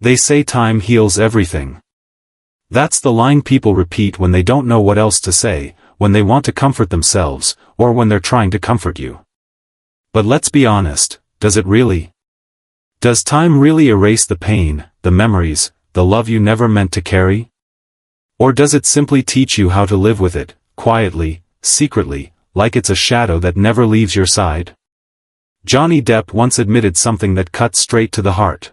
They say time heals everything. That's the line people repeat when they don't know what else to say, when they want to comfort themselves, or when they're trying to comfort you. But let's be honest, does it really? Does time really erase the pain, the memories, the love you never meant to carry? Or does it simply teach you how to live with it, quietly, secretly, like it's a shadow that never leaves your side? Johnny Depp once admitted something that cut straight to the heart.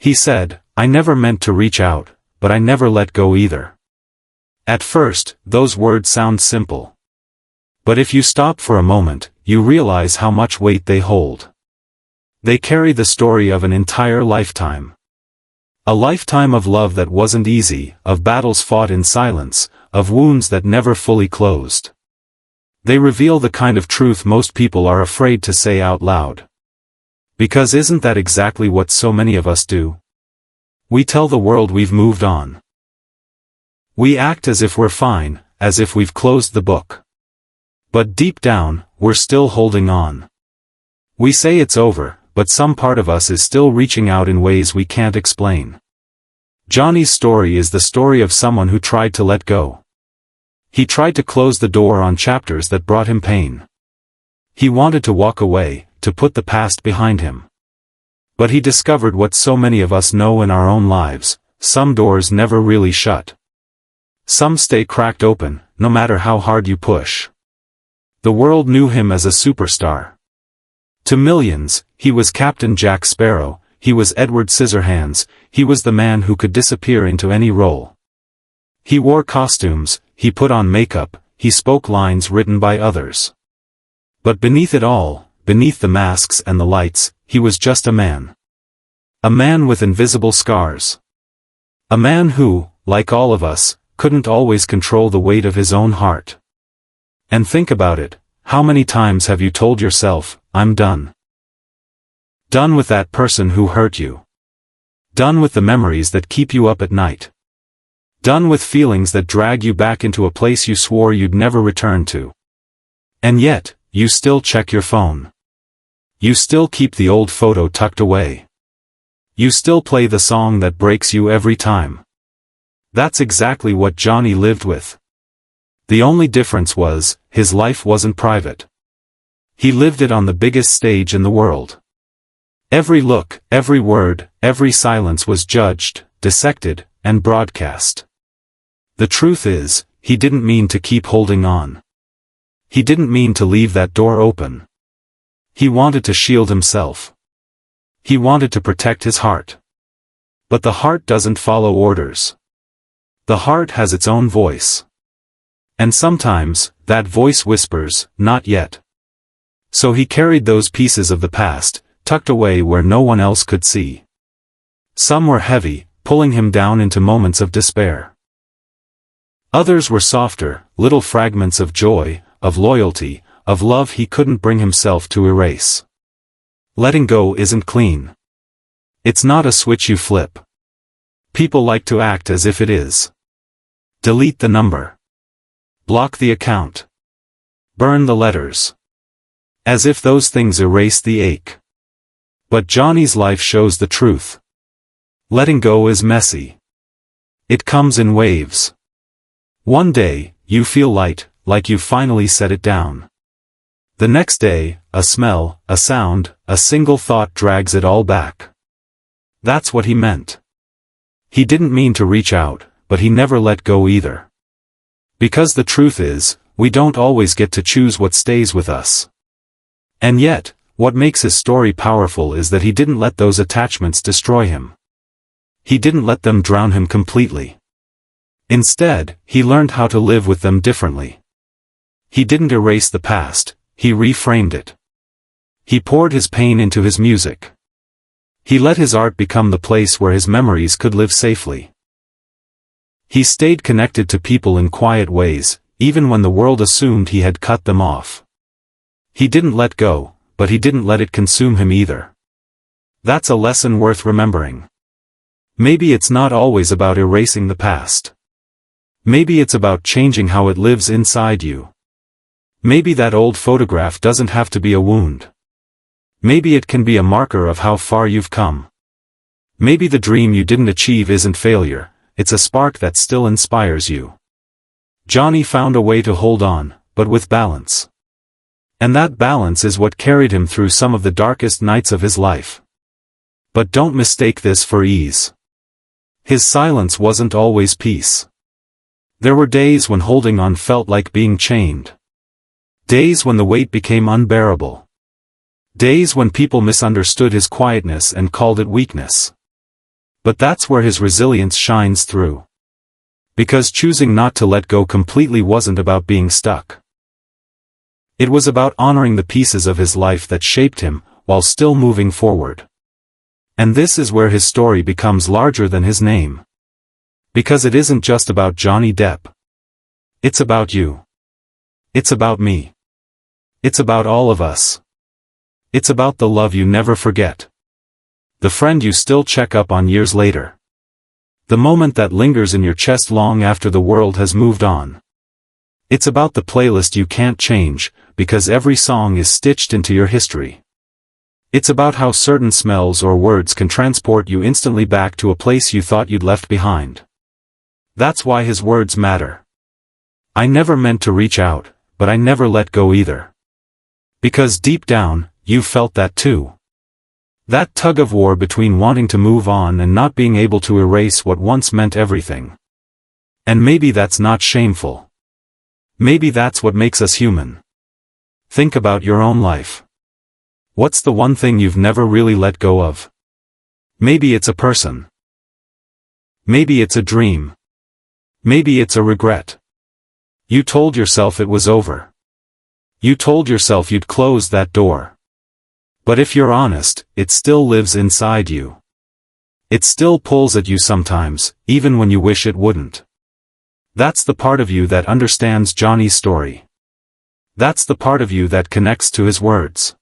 He said, "I never meant to reach out, but I never let go either." At first, those words sound simple. But if you stop for a moment, you realize how much weight they hold. They carry the story of an entire lifetime. A lifetime of love that wasn't easy, of battles fought in silence, of wounds that never fully closed. They reveal the kind of truth most people are afraid to say out loud. Because isn't that exactly what so many of us do? We tell the world we've moved on. We act as if we're fine, as if we've closed the book. But deep down, we're still holding on. We say it's over, but some part of us is still reaching out in ways we can't explain. Johnny's story is the story of someone who tried to let go. He tried to close the door on chapters that brought him pain. He wanted to walk away, to put the past behind him. But he discovered what so many of us know in our own lives: some doors never really shut. Some stay cracked open, no matter how hard you push. The world knew him as a superstar. To millions, he was Captain Jack Sparrow, he was Edward Scissorhands, he was the man who could disappear into any role. He wore costumes, he put on makeup, he spoke lines written by others. But beneath it all, beneath the masks and the lights, he was just a man. A man with invisible scars. A man who, like all of us, couldn't always control the weight of his own heart. And think about it, how many times have you told yourself, "I'm done"? Done with that person who hurt you. Done with the memories that keep you up at night. Done with feelings that drag you back into a place you swore you'd never return to. And yet, you still check your phone. You still keep the old photo tucked away. You still play the song that breaks you every time. That's exactly what Johnny lived with. The only difference was, his life wasn't private. He lived it on the biggest stage in the world. Every look, every word, every silence was judged, dissected, and broadcast. The truth is, he didn't mean to keep holding on. He didn't mean to leave that door open. He wanted to shield himself. He wanted to protect his heart. But the heart doesn't follow orders. The heart has its own voice. And sometimes, that voice whispers, "Not yet." So he carried those pieces of the past, tucked away where no one else could see. Some were heavy, pulling him down into moments of despair. Others were softer, little fragments of joy, of loyalty, of love he couldn't bring himself to erase. Letting go isn't clean. It's not a switch you flip. People like to act as if it is. Delete the number. Block the account. Burn the letters. As if those things erase the ache. But Johnny's life shows the truth. Letting go is messy. It comes in waves. One day, you feel light, like you finally set it down. The next day, a smell, a sound, a single thought drags it all back. That's what he meant. He didn't mean to reach out, but he never let go either. Because the truth is, we don't always get to choose what stays with us. And yet, what makes his story powerful is that he didn't let those attachments destroy him. He didn't let them drown him completely. Instead, he learned how to live with them differently. He didn't erase the past, he reframed it. He poured his pain into his music. He let his art become the place where his memories could live safely. He stayed connected to people in quiet ways, even when the world assumed he had cut them off. He didn't let go, but he didn't let it consume him either. That's a lesson worth remembering. Maybe it's not always about erasing the past. Maybe it's about changing how it lives inside you. Maybe that old photograph doesn't have to be a wound. Maybe it can be a marker of how far you've come. Maybe the dream you didn't achieve isn't failure, it's a spark that still inspires you. Johnny found a way to hold on, but with balance. And that balance is what carried him through some of the darkest nights of his life. But don't mistake this for ease. His silence wasn't always peace. There were days when holding on felt like being chained. Days when the weight became unbearable. Days when people misunderstood his quietness and called it weakness. But that's where his resilience shines through. Because choosing not to let go completely wasn't about being stuck. It was about honoring the pieces of his life that shaped him, while still moving forward. And this is where his story becomes larger than his name. Because it isn't just about Johnny Depp. It's about you. It's about me. It's about all of us. It's about the love you never forget. The friend you still check up on years later. The moment that lingers in your chest long after the world has moved on. It's about the playlist you can't change, because every song is stitched into your history. It's about how certain smells or words can transport you instantly back to a place you thought you'd left behind. That's why his words matter. I never meant to reach out, but I never let go either. Because deep down, you felt that too. That tug of war between wanting to move on and not being able to erase what once meant everything. And maybe that's not shameful. Maybe that's what makes us human. Think about your own life. What's the one thing you've never really let go of? Maybe it's a person. Maybe it's a dream. Maybe it's a regret. You told yourself it was over. You told yourself you'd close that door. But if you're honest, it still lives inside you. It still pulls at you sometimes, even when you wish it wouldn't. That's the part of you that understands Johnny's story. That's the part of you that connects to his words.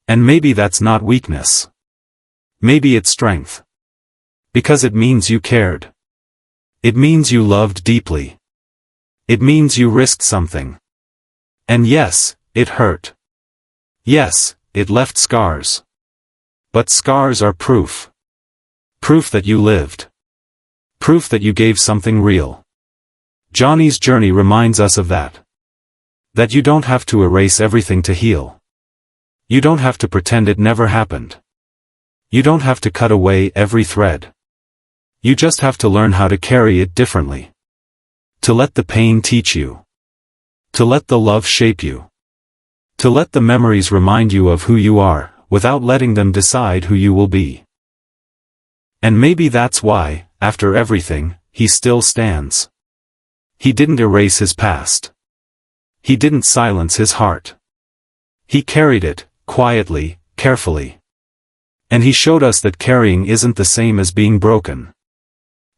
And maybe that's not weakness. Maybe it's strength. Because it means you cared. It means you loved deeply. It means you risked something. And yes, it hurt. Yes, it left scars. But scars are proof. Proof that you lived. Proof that you gave something real. Johnny's journey reminds us of that. That you don't have to erase everything to heal. You don't have to pretend it never happened. You don't have to cut away every thread. You just have to learn how to carry it differently. To let the pain teach you. To let the love shape you. To let the memories remind you of who you are, without letting them decide who you will be. And maybe that's why, after everything, he still stands. He didn't erase his past. He didn't silence his heart. He carried it, quietly, carefully. And he showed us that carrying isn't the same as being broken.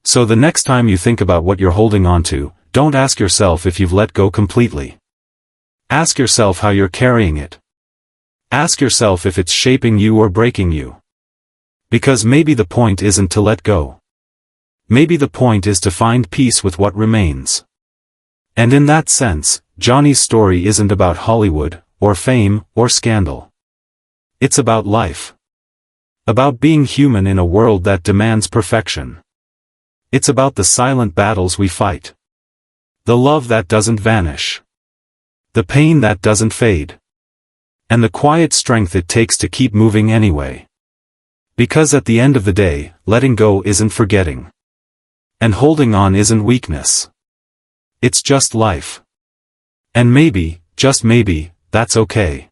So the next time you think about what you're holding on to, don't ask yourself if you've let go completely. Ask yourself how you're carrying it. Ask yourself if it's shaping you or breaking you. Because maybe the point isn't to let go. Maybe the point is to find peace with what remains. And in that sense, Johnny's story isn't about Hollywood, or fame, or scandal. It's about life. About being human in a world that demands perfection. It's about the silent battles we fight. The love that doesn't vanish. The pain that doesn't fade. And the quiet strength it takes to keep moving anyway. Because at the end of the day, letting go isn't forgetting. And holding on isn't weakness. It's just life. And maybe, just maybe, that's okay.